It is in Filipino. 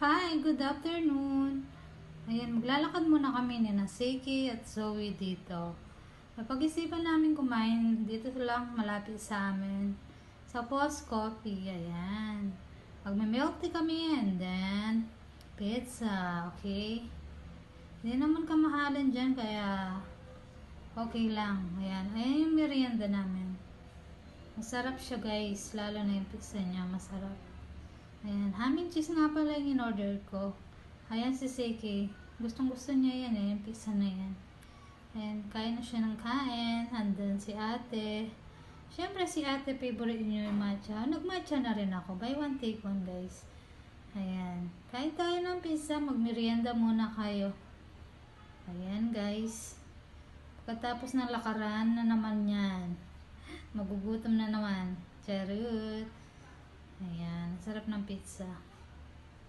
Hi, good afternoon. Ayan, maglalakad muna kami ni Nasiki at Zoe dito. Napag-isipan namin kumain dito lang malapit sa amin. Sa Post Coffee, ayan. Magme-milk tea kami and then pizza, okay? Hindi naman kamahalan dyan kaya okay lang. Ayan, ayan yung merienda namin. Masarap siya guys, lalo na yung pizza niya, masarap. Ayan, ham and cheese nga pala yung in-order ko. Ayan si Seki. Gustong gusto niya yan yung pizza na yan. Ayan, kain na siya ng kain. Andun si ate. Siyempre si ate, favorite niyo yung matcha. Nag-matcha na rin ako. Buy one, take one guys. Ayan, kain tayo ng pizza. Magmerienda muna kayo. Ayan guys. Pagkatapos ng lakaran na naman yan. Magugutom na naman. Charot. Ayan, sarap ng pizza.